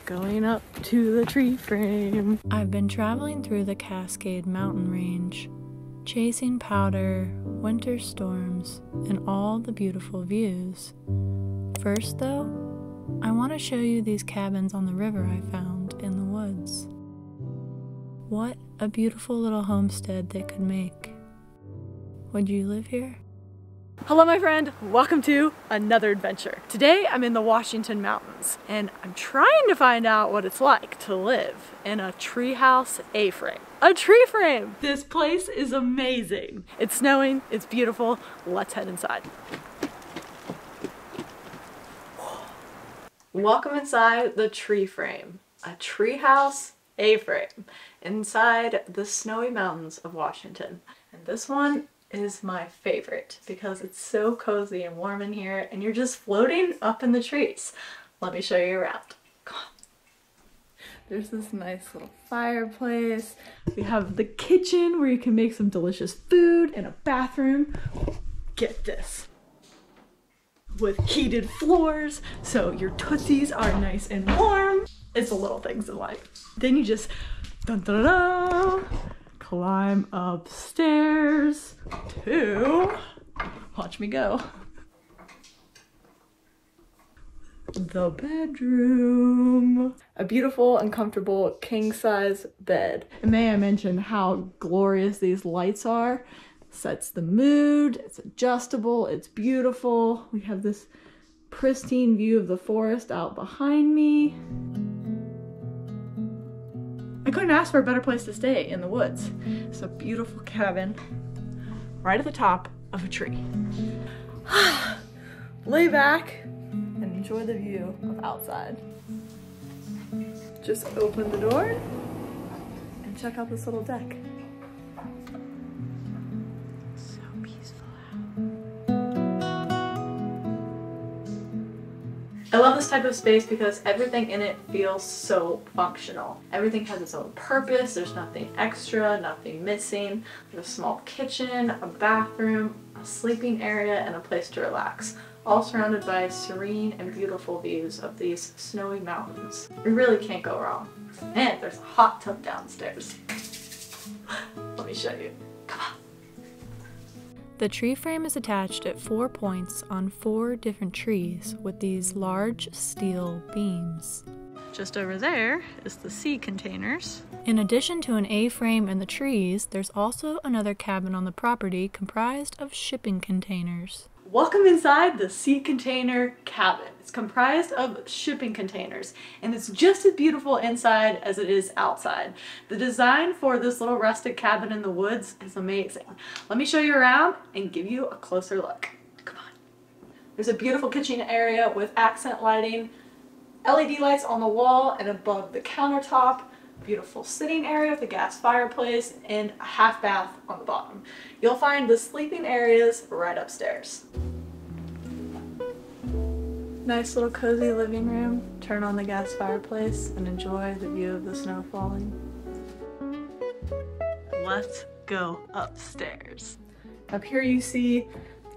Going up to the tree frame. I've been traveling through the Cascade mountain range, chasing powder, winter storms, and all the beautiful views. First though, I want to show you these cabins on the river I found in the woods. What a beautiful little homestead they could make. Would you live here? Hello my friend, welcome to another adventure. Today I'm in the Washington Mountains and I'm trying to find out what it's like to live in a treehouse A-frame. A tree frame! This place is amazing. It's snowing, it's beautiful, let's head inside. Welcome inside the tree frame, a treehouse A-frame inside the snowy mountains of Washington. And this one is my favorite because it's so cozy and warm in here and you're just floating up in the trees. Let me show you around. Come on. There's this nice little fireplace. We have the kitchen where you can make some delicious food and a bathroom. Get this. With heated floors so your tootsies are nice and warm. It's the little things in life. Then you just dun, dun, dun, dun, climb upstairs to, watch me go, the bedroom. A beautiful and comfortable king-size bed. And may I mention how glorious these lights are. Sets the mood, it's adjustable, it's beautiful. We have this pristine view of the forest out behind me. I couldn't ask for a better place to stay in the woods. It's a beautiful cabin right at the top of a tree. Lay back and enjoy the view of outside. Just open the door and check out this little deck. So peaceful out. I love this type of space because everything in it feels so functional. Everything has its own purpose, there's nothing extra, nothing missing. There's a small kitchen, a bathroom, a sleeping area, and a place to relax. All surrounded by serene and beautiful views of these snowy mountains. We really can't go wrong. And there's a hot tub downstairs. Let me show you. Come on. The tree frame is attached at 4 points on 4 different trees with these large steel beams. Just over there is the sea containers. In addition to an A-frame and the trees, there's also another cabin on the property comprised of shipping containers. Welcome inside the sea container cabin. It's comprised of shipping containers and it's just as beautiful inside as it is outside. The design for this little rustic cabin in the woods is amazing. Let me show you around and give you a closer look. Come on. There's a beautiful kitchen area with accent lighting, LED lights on the wall and above the countertop. Beautiful sitting area with a gas fireplace and a half bath on the bottom. You'll find the sleeping areas right upstairs. Nice little cozy living room. Turn on the gas fireplace and enjoy the view of the snow falling. Let's go upstairs. Up here you see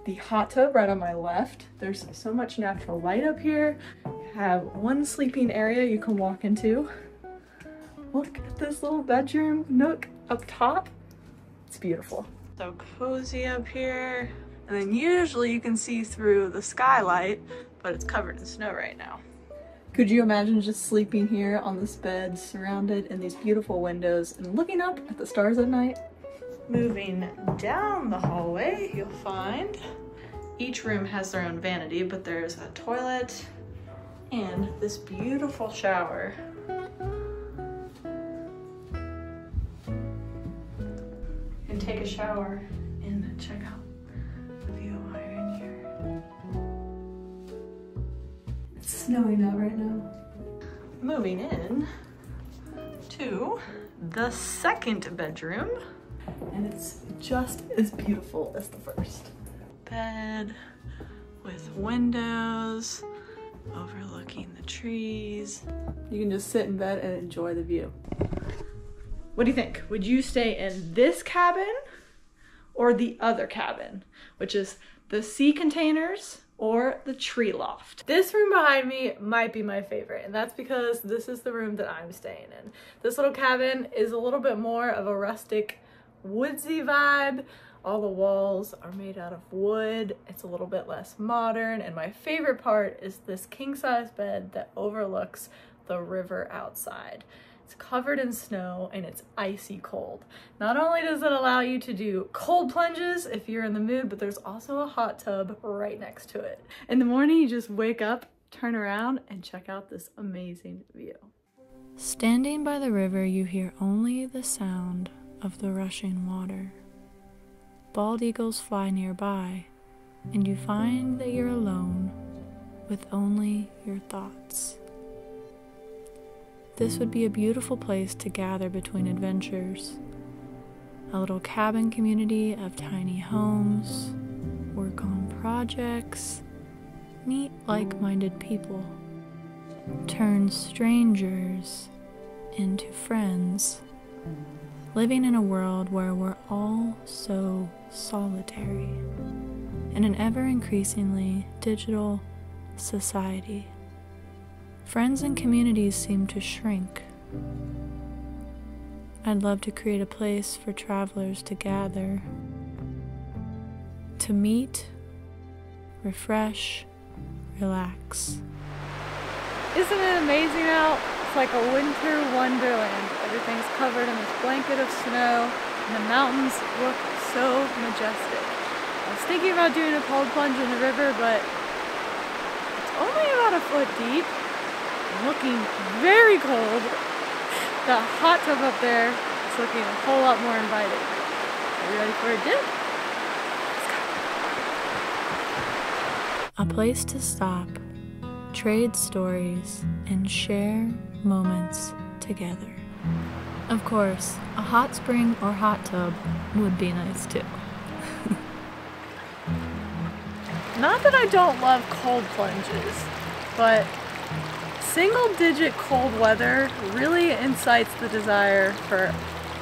the hot tub right on my left. There's so much natural light up here. You have one sleeping area you can walk into. Look at this little bedroom nook up top. It's beautiful. So cozy up here. And then usually you can see through the skylight, but it's covered in snow right now. Could you imagine just sleeping here on this bed surrounded in these beautiful windows and looking up at the stars at night? Moving down the hallway, you'll find each room has their own vanity, but there's a toilet and this beautiful shower. Take a shower and check out the view while you're in here. It's snowing out right now. Moving in to the second bedroom, and it's just as beautiful as the first. Bed with windows overlooking the trees. You can just sit in bed and enjoy the view. What do you think? Would you stay in this cabin or the other cabin, which is the sea containers or the tree loft. This room behind me might be my favorite, and that's because this is the room that I'm staying in. This little cabin is a little bit more of a rustic, woodsy vibe. All the walls are made out of wood. It's a little bit less modern, and my favorite part is this king-size bed that overlooks the river outside. It's covered in snow and it's icy cold. Not only does it allow you to do cold plunges if you're in the mood, but there's also a hot tub right next to it. In the morning, you just wake up, turn around, and check out this amazing view. Standing by the river, you hear only the sound of the rushing water. Bald eagles fly nearby, and you find that you're alone with only your thoughts. This would be a beautiful place to gather between adventures. A little cabin community of tiny homes, work on projects, meet like-minded people, turn strangers into friends, living in a world where we're all so solitary in an ever-increasingly digital society. Friends and communities seem to shrink. I'd love to create a place for travelers to gather, to meet, refresh, relax. Isn't it amazing out? It's like a winter wonderland. Everything's covered in this blanket of snow, and the mountains look so majestic. I was thinking about doing a cold plunge in the river, but it's only about a foot deep. Looking very cold. The hot tub up there is looking a whole lot more inviting. Are you ready for a dip? Let's go. A place to stop, trade stories, and share moments together. Of course, a hot spring or hot tub would be nice too. Not that I don't love cold plunges, but single-digit cold weather really incites the desire for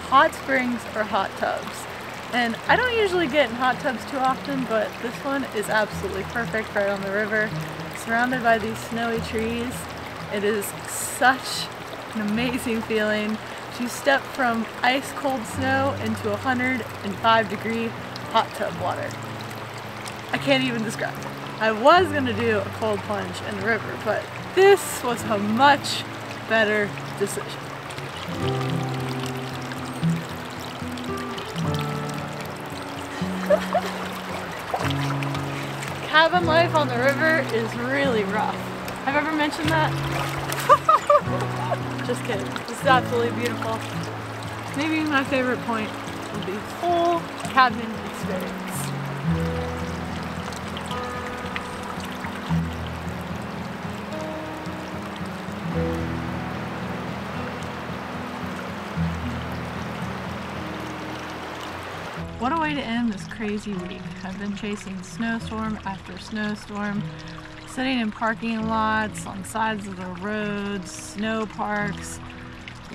hot springs or hot tubs. And I don't usually get in hot tubs too often, but this one is absolutely perfect right on the river, surrounded by these snowy trees. It is such an amazing feeling to step from ice-cold snow into 105-degree hot tub water. I can't even describe it. I was gonna do a cold plunge in the river, but this was a much better decision. Cabin life on the river is really rough. Have I ever mentioned that? Just kidding. This is absolutely beautiful. Maybe my favorite point of the whole cabin experience. What a way to end this crazy week. I've been chasing snowstorm after snowstorm, sitting in parking lots, on sides of the roads, snow parks,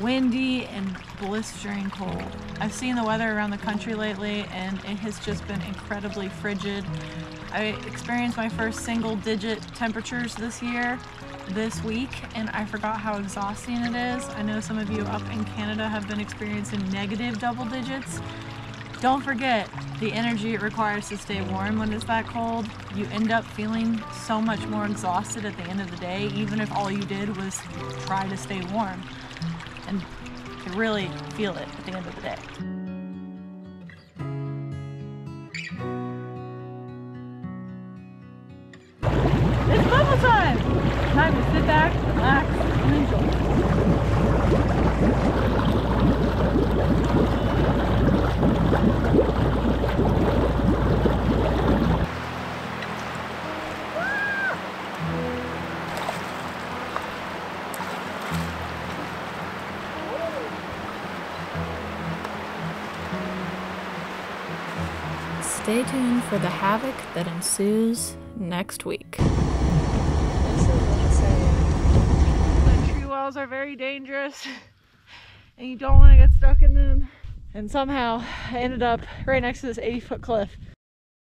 windy and blistering cold. I've seen the weather around the country lately and it has just been incredibly frigid. I experienced my first single-digit temperatures this week, and I forgot how exhausting it is. I know some of you up in Canada have been experiencing negative double digits. Don't forget the energy it requires to stay warm when it's that cold. You end up feeling so much more exhausted at the end of the day, even if all you did was try to stay warm. And you really feel it at the end of the day. It's bubble time! Time to sit back, relax, and enjoy. Stay tuned for the havoc that ensues next week. This is insane. The tree walls are very dangerous and you don't want to get stuck in them. And somehow I ended up right next to this 80-foot cliff.